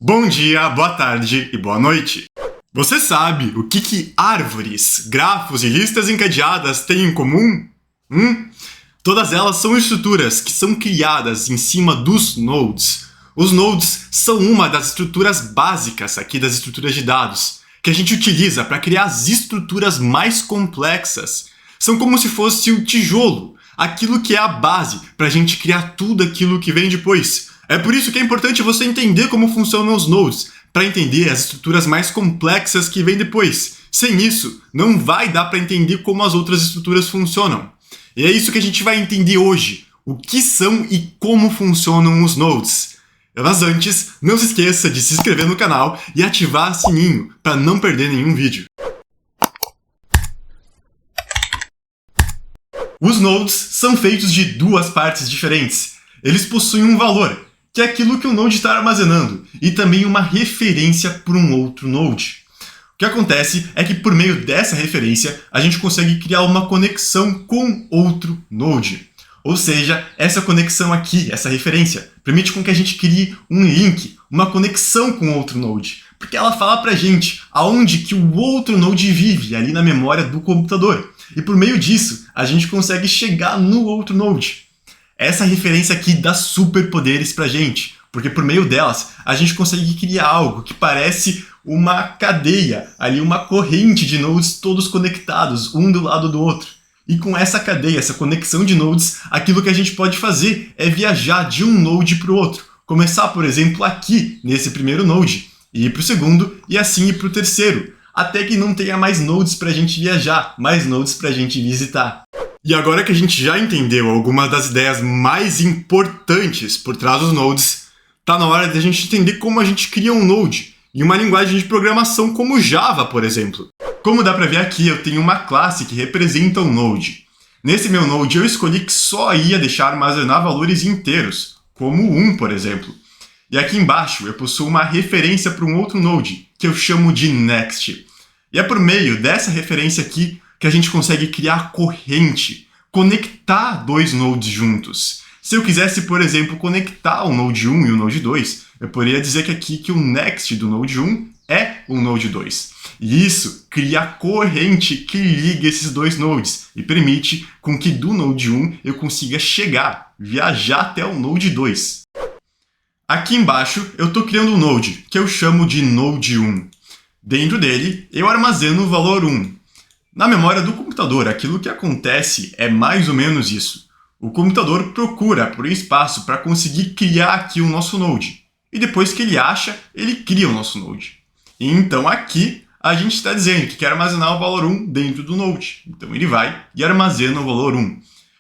Bom dia, boa tarde e boa noite. Você sabe o que árvores, grafos e listas encadeadas têm em comum? Todas elas são estruturas que são criadas em cima dos nodes. Os nodes são uma das estruturas básicas aqui das estruturas de dados, que a gente utiliza para criar as estruturas mais complexas. São como se fosse o tijolo, aquilo que é a base para a gente criar tudo aquilo que vem depois. É por isso que é importante você entender como funcionam os nodes, para entender as estruturas mais complexas que vêm depois. Sem isso, não vai dar para entender como as outras estruturas funcionam. E é isso que a gente vai entender hoje, o que são e como funcionam os nodes. Mas antes, não se esqueça de se inscrever no canal e ativar o sininho para não perder nenhum vídeo. Os nodes são feitos de duas partes diferentes. Eles possuem um valor, que é aquilo que o node está armazenando, e também uma referência para um outro node. O que acontece é que por meio dessa referência, a gente consegue criar uma conexão com outro node. Ou seja, essa conexão aqui, essa referência, permite com que a gente crie um link, uma conexão com outro node. Porque ela fala pra gente aonde que o outro node vive, ali na memória do computador. E por meio disso, a gente consegue chegar no outro node. Essa referência aqui dá superpoderes pra gente, porque por meio delas a gente consegue criar algo que parece uma cadeia, ali uma corrente de nodes todos conectados, um do lado do outro. E com essa cadeia, essa conexão de nodes, aquilo que a gente pode fazer é viajar de um node para o outro. Começar, por exemplo, aqui, nesse primeiro node, e ir para o segundo, e assim ir para o terceiro, até que não tenha mais nodes para a gente viajar, mais nodes para a gente visitar. E agora que a gente já entendeu algumas das ideias mais importantes por trás dos nodes, tá na hora de a gente entender como a gente cria um node em uma linguagem de programação como Java, por exemplo. Como dá para ver aqui, eu tenho uma classe que representa um node. Nesse meu node eu escolhi que só ia deixar armazenar valores inteiros, como 1, por exemplo. E aqui embaixo eu possuo uma referência para um outro node, que eu chamo de next. E é por meio dessa referência aqui que a gente consegue criar corrente, conectar dois nodes juntos. Se eu quisesse, por exemplo, conectar o Node 1 e o Node 2, eu poderia dizer que aqui que o next do Node 1 é o Node 2. E isso cria a corrente que liga esses dois nodes e permite com que do Node 1 eu consiga chegar, viajar até o Node 2. Aqui embaixo eu estou criando um node, que eu chamo de Node 1. Dentro dele eu armazeno o valor 1. Na memória do computador, aquilo que acontece é mais ou menos isso. O computador procura por um espaço para conseguir criar aqui o nosso node. E depois que ele acha, ele cria o nosso node. E então aqui a gente está dizendo que quer armazenar o valor 1 dentro do node. Então ele vai e armazena o valor 1.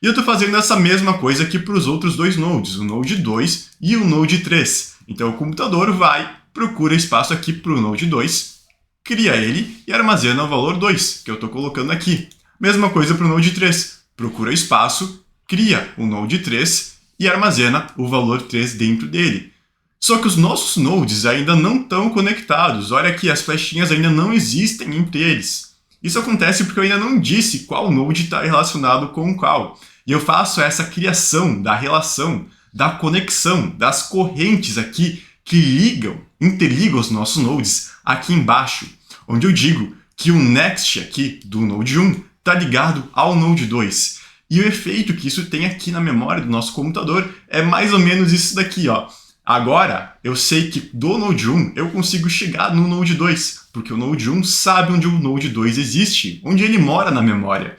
E eu estou fazendo essa mesma coisa aqui para os outros dois nodes, o Node 2 e o Node 3. Então o computador vai, procura espaço aqui para o Node 2, cria ele e armazena o valor 2, que eu estou colocando aqui. Mesma coisa para o Node 3. Procura espaço, cria o Node 3 e armazena o valor 3 dentro dele. Só que os nossos nodes ainda não estão conectados. Olha aqui, as flechinhas ainda não existem entre eles. Isso acontece porque eu ainda não disse qual node está relacionado com qual. E eu faço essa criação da relação, da conexão, das correntes aqui que interligam os nossos nodes aqui embaixo, onde eu digo que o next aqui do Node 1 está ligado ao Node 2. E o efeito que isso tem aqui na memória do nosso computador é mais ou menos isso daqui, ó. Agora, eu sei que do Node 1 eu consigo chegar no Node 2, porque o Node 1 sabe onde o Node 2 existe, onde ele mora na memória.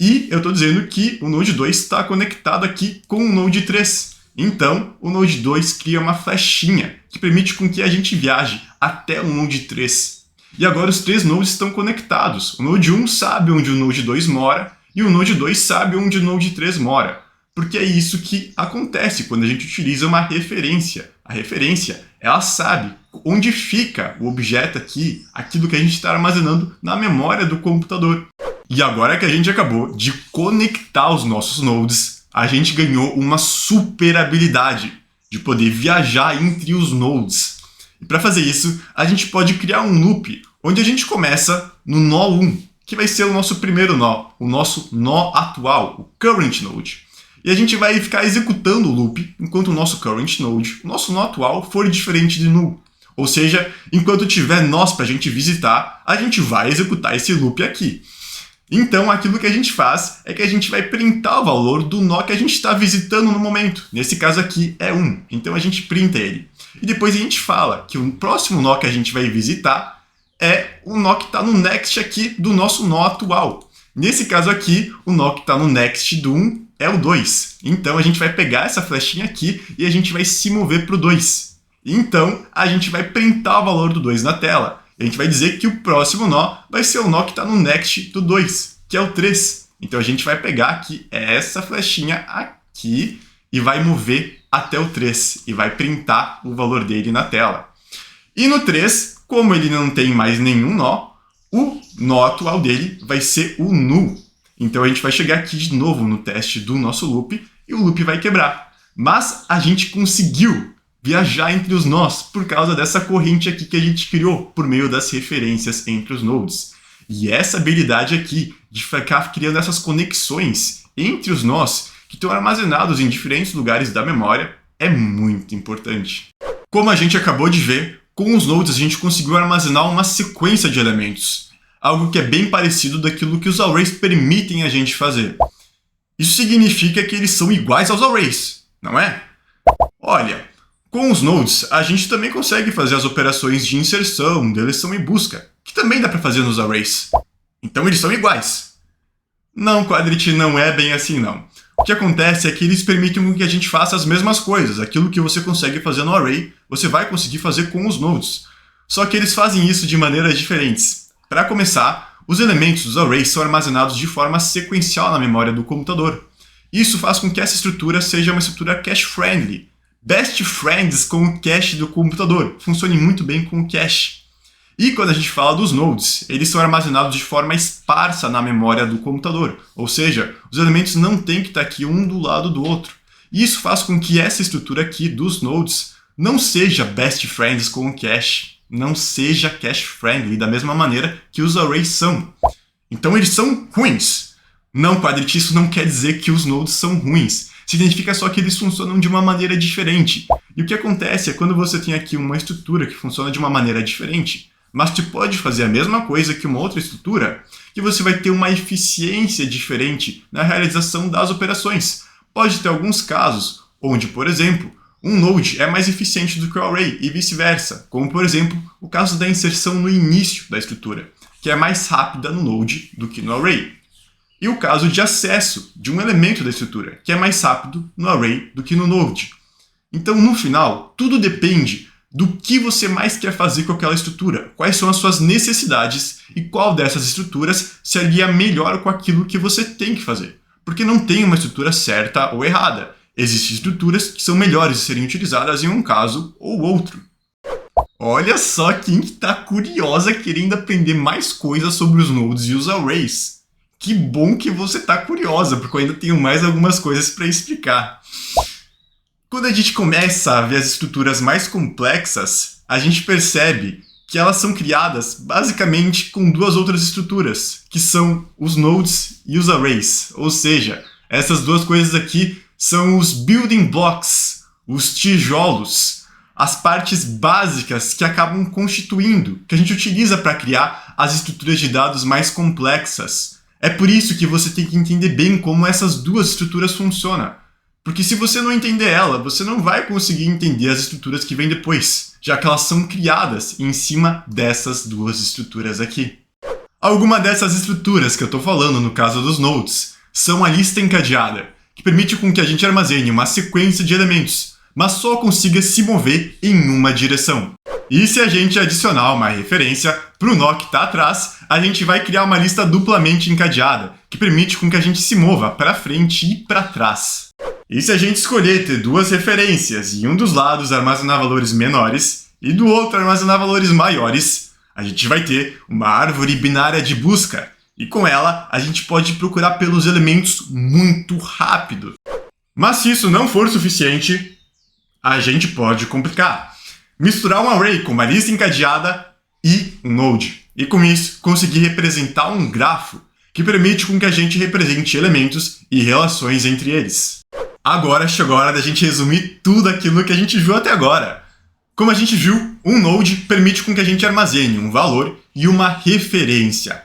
E eu estou dizendo que o Node 2 está conectado aqui com o Node 3. Então, o Node 2 cria uma flechinha que permite com que a gente viaje até o Node 3. E agora os três nodes estão conectados. O Node 1 sabe onde o Node 2 mora e o Node 2 sabe onde o Node 3 mora. Porque é isso que acontece quando a gente utiliza uma referência. A referência, ela sabe onde fica o objeto aqui, aquilo que a gente está armazenando na memória do computador. E agora que a gente acabou de conectar os nossos nodes, a gente ganhou uma super habilidade de poder viajar entre os nodes. E para fazer isso, a gente pode criar um loop, onde a gente começa no nó 1, que vai ser o nosso primeiro nó, o nosso nó atual, o current node. E a gente vai ficar executando o loop enquanto o nosso current node, o nosso nó atual, for diferente de null. Ou seja, enquanto tiver nós para a gente visitar, a gente vai executar esse loop aqui. Então, aquilo que a gente faz é que a gente vai printar o valor do nó que a gente está visitando no momento. Nesse caso aqui é 1, então a gente printa ele. E depois a gente fala que o próximo nó que a gente vai visitar é o nó que está no next aqui do nosso nó atual. Nesse caso aqui, o nó que está no next do 1 é o 2. Então a gente vai pegar essa flechinha aqui e a gente vai se mover para o 2. Então a gente vai printar o valor do 2 na tela. A gente vai dizer que o próximo nó vai ser o nó que está no next do 2, que é o 3. Então a gente vai pegar aqui essa flechinha aqui e vai mover até o 3 e vai printar o valor dele na tela. E no 3, como ele não tem mais nenhum nó, o nó atual dele vai ser o null. Então a gente vai chegar aqui de novo no teste do nosso loop e o loop vai quebrar. Mas a gente conseguiu viajar entre os nós por causa dessa corrente aqui que a gente criou por meio das referências entre os nodes. E essa habilidade aqui de ficar criando essas conexões entre os nós que estão armazenados em diferentes lugares da memória é muito importante. Como a gente acabou de ver, com os nodes a gente conseguiu armazenar uma sequência de elementos, algo que é bem parecido daquilo que os arrays permitem a gente fazer. Isso significa que eles são iguais aos arrays, não é? Olha, com os nodes, a gente também consegue fazer as operações de inserção, deleção e busca, que também dá para fazer nos arrays. Então eles são iguais. Não, Quadrit, não é bem assim não. O que acontece é que eles permitem que a gente faça as mesmas coisas. Aquilo que você consegue fazer no array, você vai conseguir fazer com os nodes. Só que eles fazem isso de maneiras diferentes. Para começar, os elementos dos arrays são armazenados de forma sequencial na memória do computador. Isso faz com que essa estrutura seja uma estrutura cache-friendly. Best friends com o cache do computador. Funcione muito bem com o cache. E quando a gente fala dos nodes, eles são armazenados de forma esparsa na memória do computador. Ou seja, os elementos não têm que estar aqui um do lado do outro. E isso faz com que essa estrutura aqui dos nodes não seja best friends com o cache. Não seja cache-friendly da mesma maneira que os arrays são. Então eles são ruins. Não, Quadrit, isso não quer dizer que os nodes são ruins. Significa só que eles funcionam de uma maneira diferente. E o que acontece é quando você tem aqui uma estrutura que funciona de uma maneira diferente, mas você pode fazer a mesma coisa que uma outra estrutura, que você vai ter uma eficiência diferente na realização das operações. Pode ter alguns casos onde, por exemplo, um node é mais eficiente do que o array e vice-versa, como por exemplo o caso da inserção no início da estrutura, que é mais rápida no node do que no array. E o caso de acesso de um elemento da estrutura, que é mais rápido no array do que no node. Então, no final, tudo depende do que você mais quer fazer com aquela estrutura, quais são as suas necessidades e qual dessas estruturas se alia melhor com aquilo que você tem que fazer. Porque não tem uma estrutura certa ou errada. Existem estruturas que são melhores de serem utilizadas em um caso ou outro. Olha só quem está curiosa querendo aprender mais coisas sobre os nodes e os arrays. Que bom que você está curiosa, porque eu ainda tenho mais algumas coisas para explicar. Quando a gente começa a ver as estruturas mais complexas, a gente percebe que elas são criadas basicamente com duas outras estruturas, que são os nodes e os arrays. Ou seja, essas duas coisas aqui são os building blocks, os tijolos, as partes básicas que acabam constituindo, que a gente utiliza para criar as estruturas de dados mais complexas. É por isso que você tem que entender bem como essas duas estruturas funcionam. Porque se você não entender ela, você não vai conseguir entender as estruturas que vêm depois, já que elas são criadas em cima dessas duas estruturas aqui. Alguma dessas estruturas que eu estou falando no caso dos nodes são a lista encadeada, que permite com que a gente armazene uma sequência de elementos, mas só consiga se mover em uma direção. E se a gente adicionar uma referência para o nó que está atrás, a gente vai criar uma lista duplamente encadeada, que permite com que a gente se mova para frente e para trás. E se a gente escolher ter duas referências e um dos lados armazenar valores menores e do outro armazenar valores maiores, a gente vai ter uma árvore binária de busca. E com ela, a gente pode procurar pelos elementos muito rápido. Mas se isso não for suficiente, a gente pode complicar. Misturar um array com uma lista encadeada e um node. E com isso, conseguir representar um grafo que permite com que a gente represente elementos e relações entre eles. Agora chegou a hora da gente resumir tudo aquilo que a gente viu até agora. Como a gente viu, Um node permite com que a gente armazene um valor e uma referência.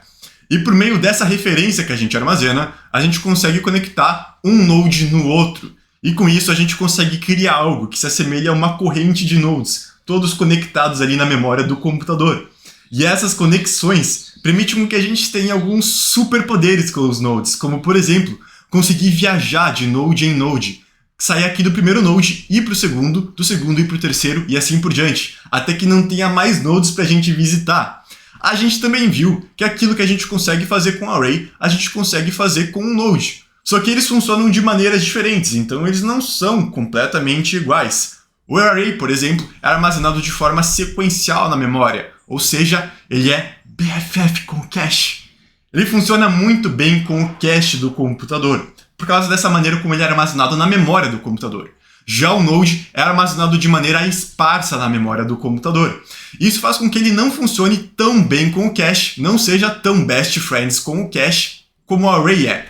E por meio dessa referência que a gente armazena, a gente consegue conectar um node no outro. E com isso a gente consegue criar algo que se assemelha a uma corrente de nodes, todos conectados ali na memória do computador. E essas conexões permitem que a gente tenha alguns superpoderes com os nodes, como por exemplo, conseguir viajar de node em node, sair aqui do primeiro node e ir para o segundo, do segundo ir para o terceiro e assim por diante, até que não tenha mais nodes para a gente visitar. A gente também viu que aquilo que a gente consegue fazer com array, a gente consegue fazer com um node. Só que eles funcionam de maneiras diferentes, então eles não são completamente iguais. O array, por exemplo, é armazenado de forma sequencial na memória, ou seja, ele é BFF com o cache. Ele funciona muito bem com o cache do computador, por causa dessa maneira como ele é armazenado na memória do computador. Já o Node é armazenado de maneira esparsa na memória do computador. Isso faz com que ele não funcione tão bem com o cache, não seja tão best friends com o cache como o array é.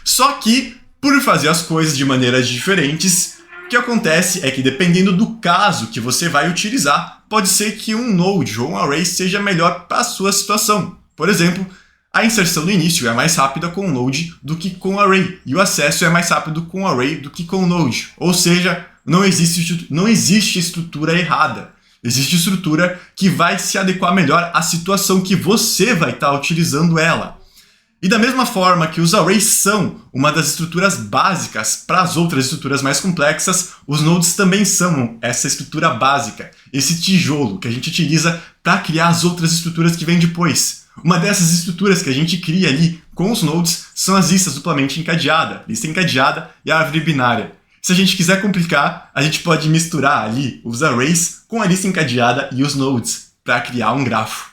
Só que, por fazer as coisas de maneiras diferentes, o que acontece é que dependendo do caso que você vai utilizar, pode ser que um Node ou um array seja melhor para a sua situação. Por exemplo, a inserção no início é mais rápida com o Node do que com o array, e o acesso é mais rápido com o array do que com o Node. Ou seja, não existe estrutura errada. Existe estrutura que vai se adequar melhor à situação que você vai estar utilizando ela. E da mesma forma que os arrays são uma das estruturas básicas para as outras estruturas mais complexas, os nodes também são essa estrutura básica, esse tijolo que a gente utiliza para criar as outras estruturas que vêm depois. Uma dessas estruturas que a gente cria ali com os nodes são as listas duplamente encadeadas, lista encadeada e a árvore binária. Se a gente quiser complicar, a gente pode misturar ali os arrays com a lista encadeada e os nodes para criar um grafo.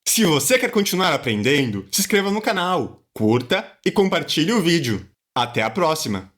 Se você quer continuar aprendendo, se inscreva no canal, curta e compartilhe o vídeo. Até a próxima!